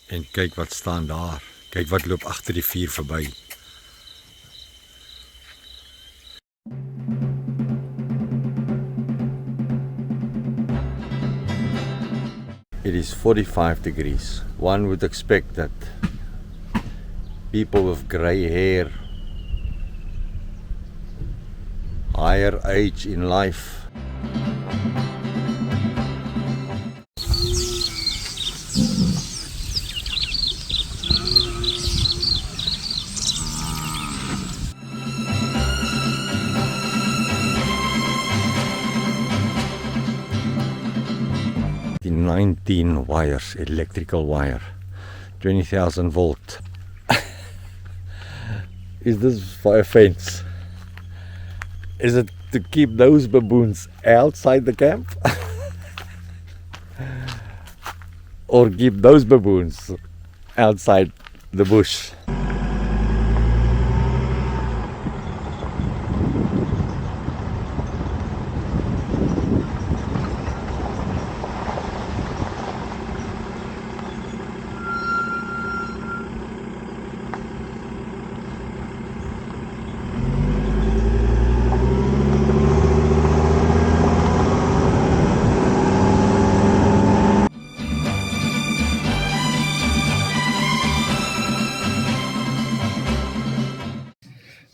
En kyk wat staan daar. Kyk wat loop agter die vuur verby. It is 45 degrees. One would expect that people with grey hair, higher age in life, the 19 wires, electrical wire, 20,000 volt. Is this for a fence? Is it to keep those baboons outside the camp? Or keep those baboons outside the bush?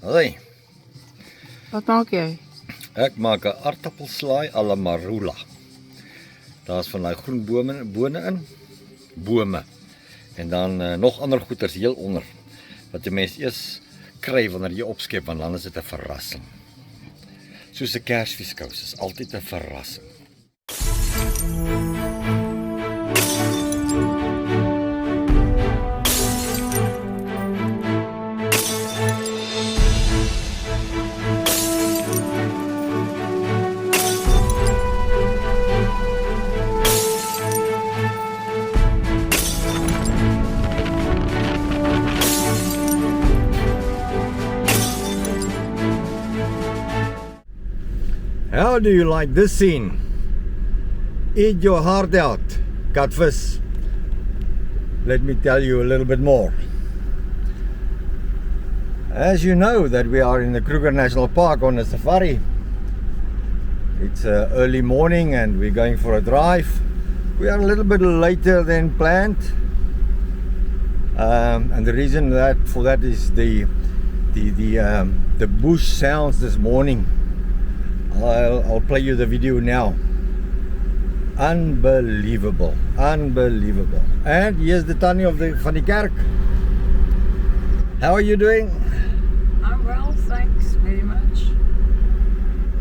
Hoi, Wat maak jy? ek maak 'n aartappelslaai à la marula. Daar's van daai groen bone in, bome. En dan nog ander goeters heel onder wat die mens eers kry wanneer jy opskep, want dan is dit 'n verrassing. Soos 'n Kersfeeskous is altyd 'n verrassing. How do you like this scene? Eat your heart out, catfish. Let me tell you a little bit more. As you know that we are in the Kruger National Park on a safari. It's early morning and we're going for a drive. We are a little bit later than planned. And the reason for that is the bush sounds this morning. I'll play you the video now. Unbelievable, unbelievable. And here's the tannie van die kerk. How are you doing? I'm well, thanks very much.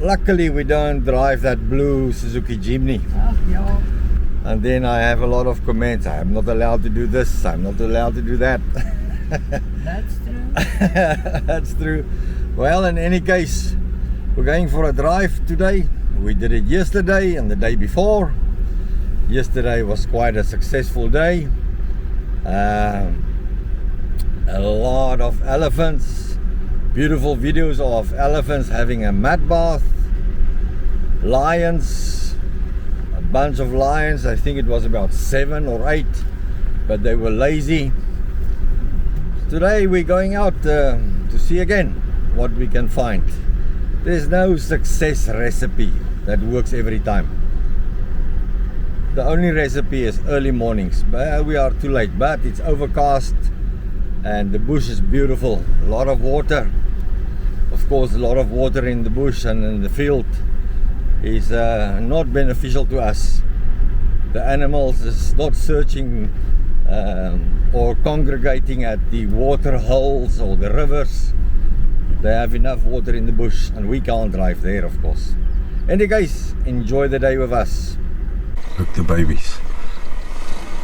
Luckily we don't drive that blue Suzuki Jimny. Ja. And then I have a lot of comments. I'm not allowed to do this, I'm not allowed to do that. That's true. That's true. Well, in any case, we're going for a drive today. We did it yesterday and the day before. Yesterday was quite a successful day. A lot of elephants. Beautiful videos of elephants having a mud bath. Lions. A bunch of lions. I think it was about 7 or 8. But they were lazy. Today we're going out to see again what we can find. There's no success recipe that works every time. The only recipe is early mornings. But we are too late, but it's overcast and the bush is beautiful. A lot of water. Of course, a lot of water in the bush and in the field is not beneficial to us. The animals is not searching or congregating at the water holes or the rivers. They have enough water in the bush and we can't drive there, of course. Anyway guys, enjoy the day with us. Look, the babies.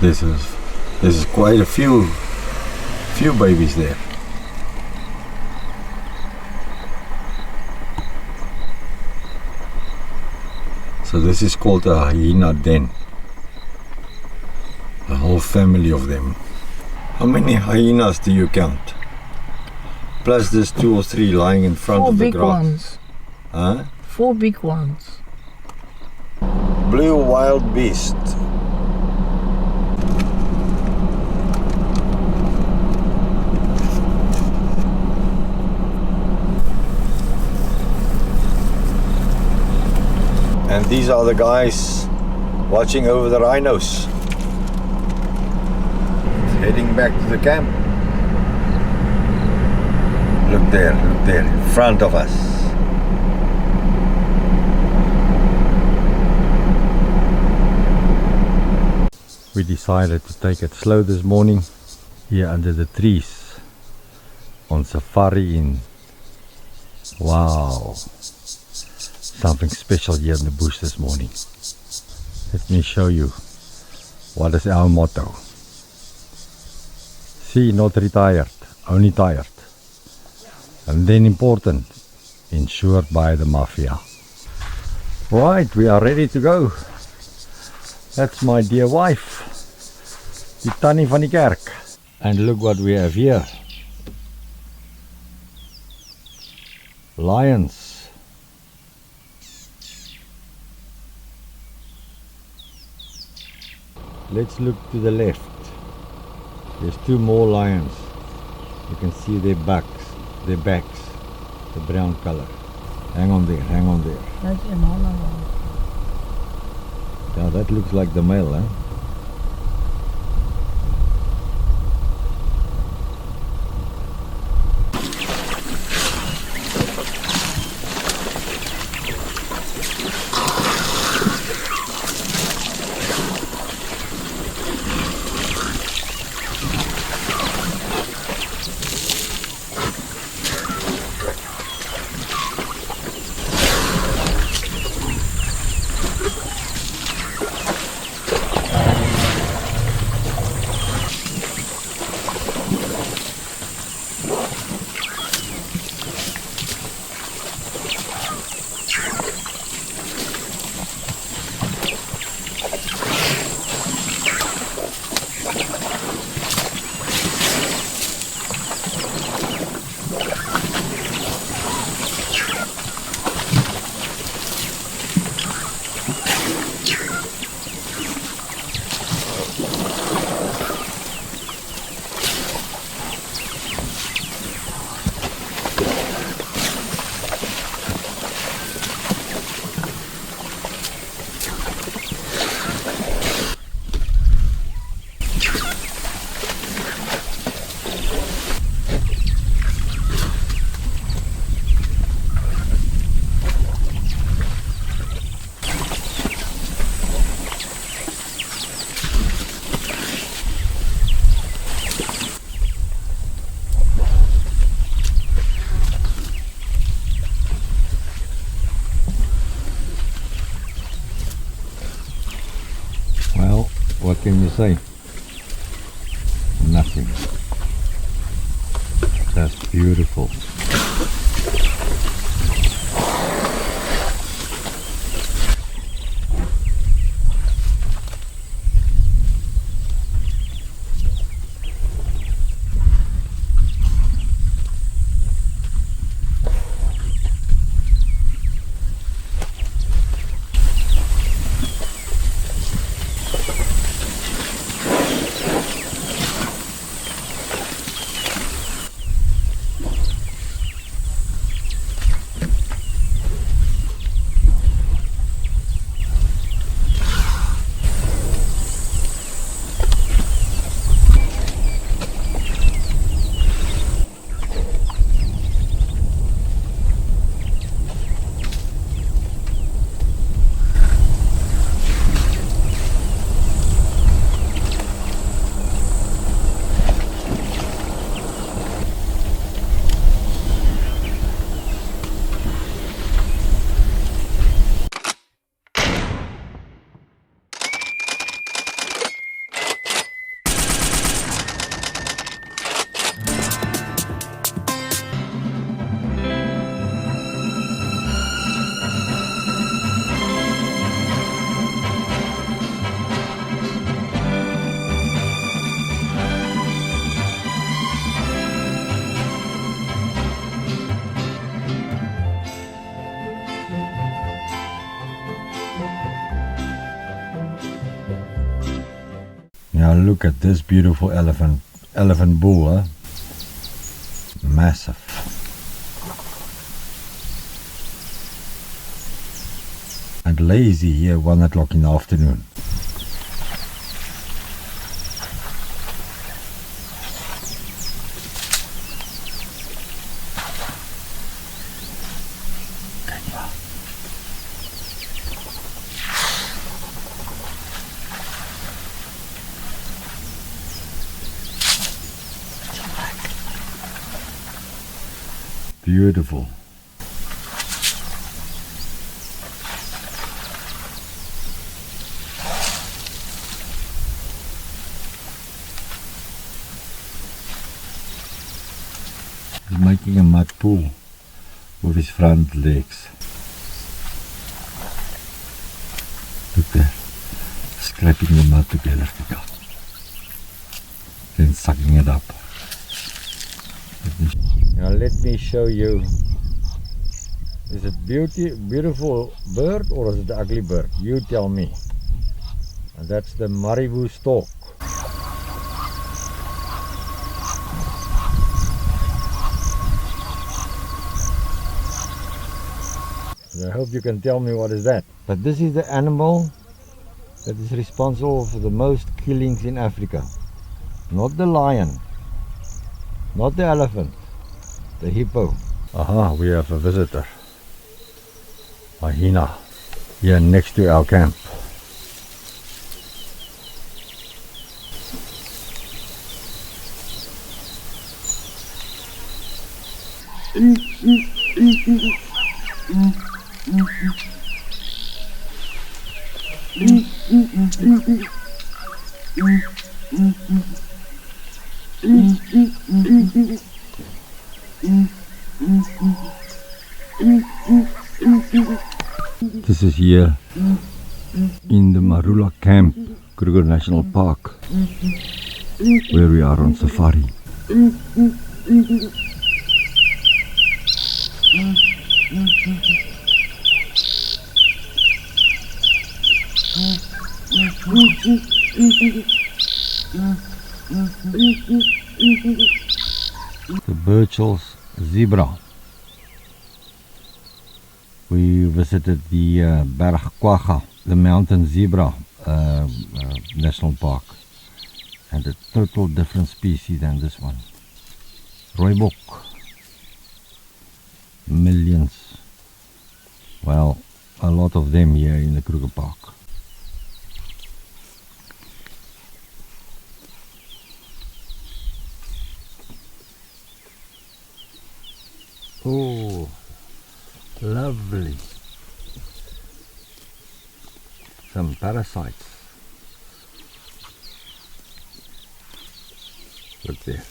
This is quite a few babies there. So this is called a hyena den. A whole family of them. How many hyenas do you count? Plus there's 2 or 3 lying in front of the grass. 4 big ones. Huh? 4 big ones. Blue wild beast. And these are the guys watching over the rhinos. Heading back to the camp. Look there, in front of us. We decided to take it slow this morning here under the trees on safari in. Wow, something special here in the bush this morning. Let me show you what is our motto. See, not retired, only tired. And then important, insured by the mafia. Right, we are ready to go. That's my dear wife, die Tannie van die kerk. And look what we have here. Lions. Let's look to the left. There's two more lions. You can see their backs, the brown color. Hang on there. That's your mama. Yeah, that looks like the male, eh? Well, what can you say? Nothing. That's beautiful. Now look at this beautiful elephant bull, huh? Massive. And and lazy here 1 o'clock in the afternoon. Beautiful. He's making a mud pool with his front legs. Look there, scraping the mud together, then sucking it up. Now let me show you. Is it beautiful bird or is it an ugly bird? You tell me. And that's the marabou stork. I hope you can tell me what is that. But this is the animal that is responsible for the most killings in Africa. Not the lion, not the elephant, the hippo. Aha, we have a visitor. A hyena here next to our camp. This is here in the Marula camp, Kruger National Park, where we are on safari. The Birchall's zebra. We visited the Bergquagga, the mountain zebra national park, and a total different species than this one. Rooibok. Millions. Well, a lot of them here in the Kruger Park. Oh, lovely. Some parasites. Look there.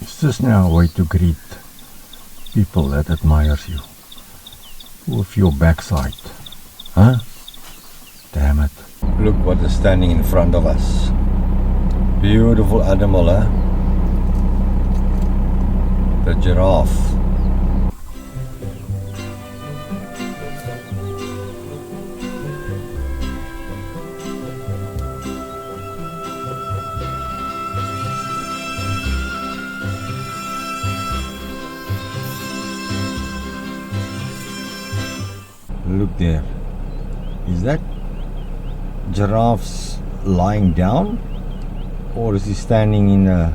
Is this now a way to greet people that admires you with your backside? Huh? Damn it. Look what is standing in front of us. Beautiful animal, huh? The giraffe. Look there. Is that giraffes lying down, or is he standing in a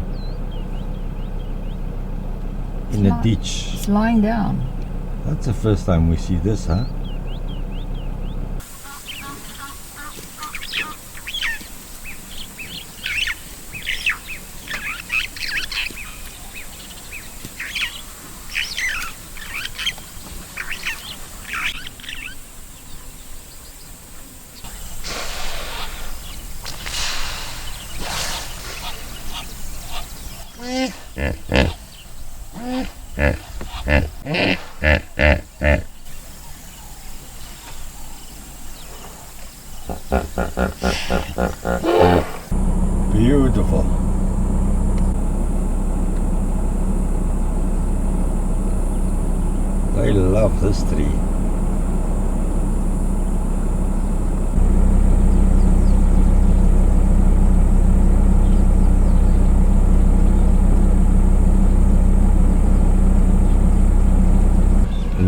ditch? It's lying down. That's the first time we see this, huh? Beautiful. I love this tree.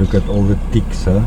Look at all the ticks, huh?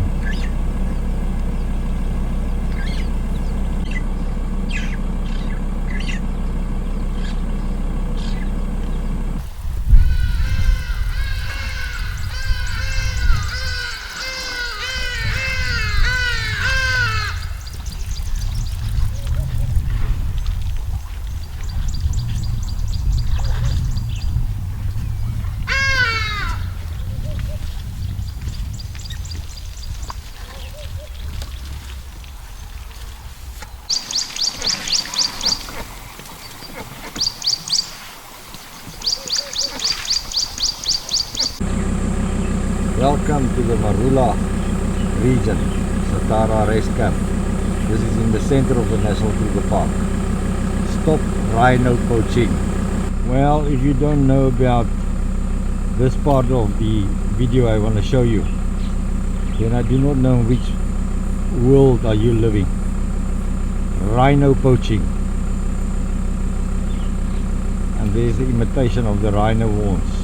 Welcome to the Marula region, Satara Rest Camp. This is in the center of the National Kruger Park. Stop rhino poaching. Well, if you don't know about this part of the video I want to show you, then I do not know which world are you living. Rhino poaching. And there's the imitation of the rhino horns.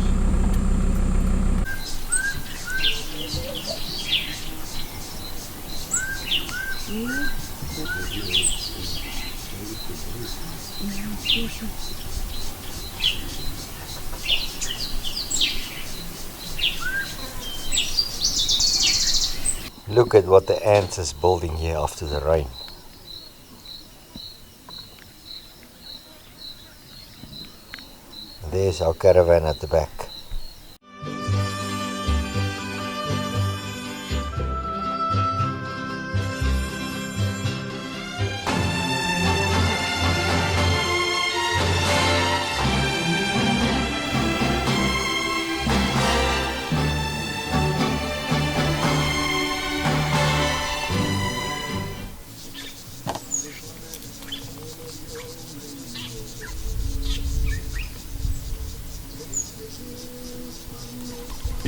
Look at what the ants is building here after the rain. There's our caravan at the back.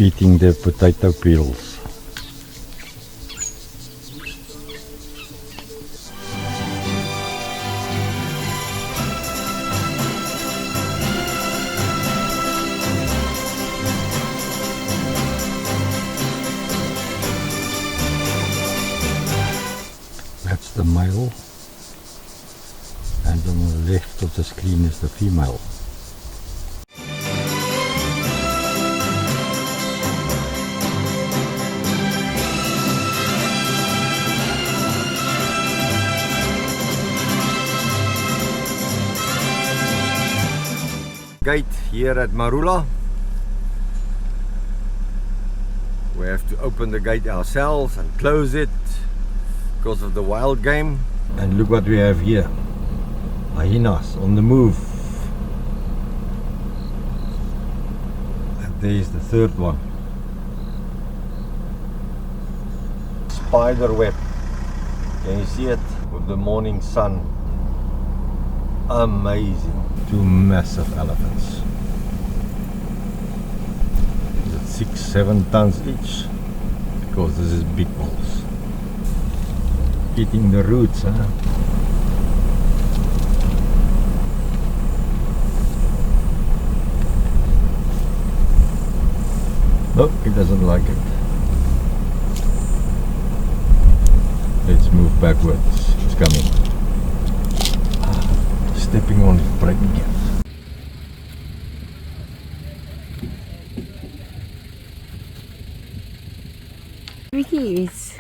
Eating the potato peels. That's the male, and on the left of the screen is the female. Gate here at Marula. We have to open the gate ourselves and close it because of the wild game. And look what we have here. Hyenas on the move. And there's the third one. Spider web. Can you see it with the morning sun? Amazing. Two massive elephants. It's 6-7 tons each, because this is big balls. Eating the roots, huh? No, he doesn't like it. Let's move backwards. It's coming. Stepping on it, breaking it. Vicky's.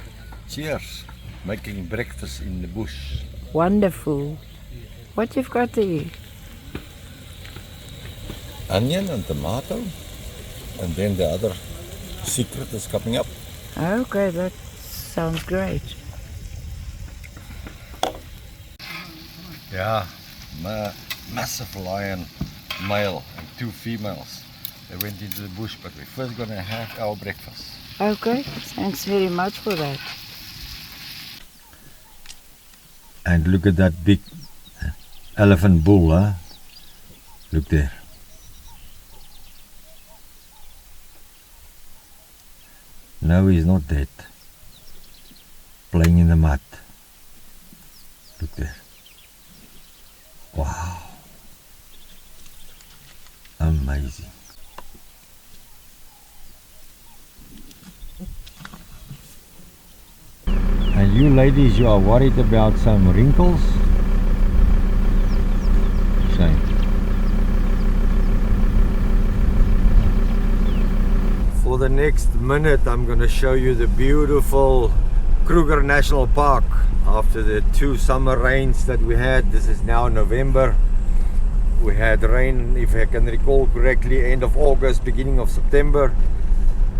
Cheers. Making breakfast in the bush. Wonderful. What you've got there? Onion and tomato. And then the other secret is coming up. Okay, that sounds great. Yeah. Massive lion male and two females. They went into the bush, but we're first gonna have our breakfast. Okay, thanks very much for that. And look at that big elephant bull, huh? Look there. No, he's not dead. Playing in the mud. Look there. Wow. Amazing. You ladies, you are worried about some wrinkles? Shame. For the next minute, I'm going to show you the beautiful Kruger National Park. After the 2 summer rains that we had, this is now November. We had rain, if I can recall correctly, end of August, beginning of September.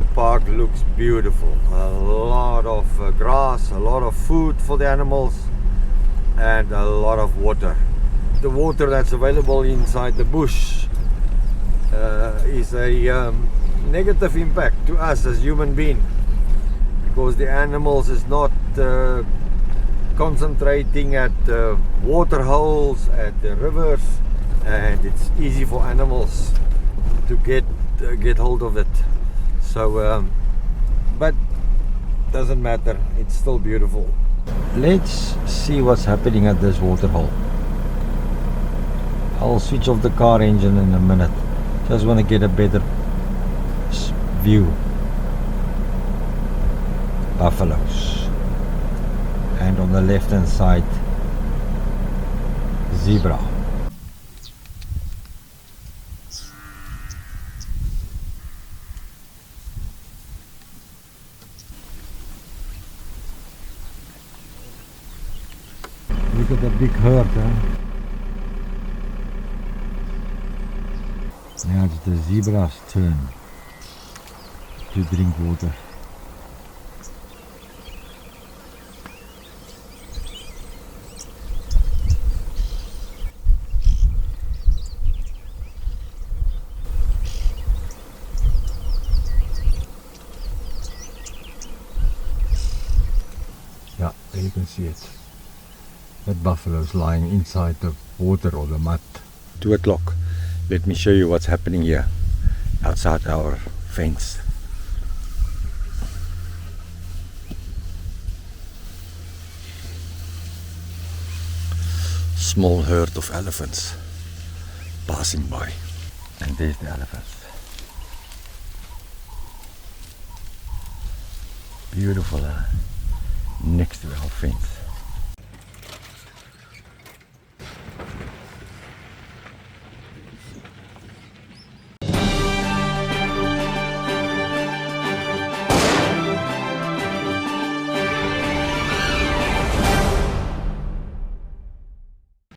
The park looks beautiful. A lot of grass, a lot of food for the animals, and a lot of water. The water that's available inside the bush is a negative impact to us as human beings, because the animals is not concentrating at water holes, at the rivers, and it's easy for animals to get hold of it. So but doesn't matter, it's still beautiful. Let's see what's happening at this water hole. I'll switch off the car engine in a minute. Just want to get a better view. Buffaloes, and on the left hand side, zebra. Look at the big herd, huh? Now it's the zebra's turn to drink water. Yeah, there you can see it. That buffalo's lying inside the water or the mud. 2 o'clock. Let me show you what's happening here outside our fence. Small herd of elephants passing by. And there's the elephants. Beautiful, next to our fence.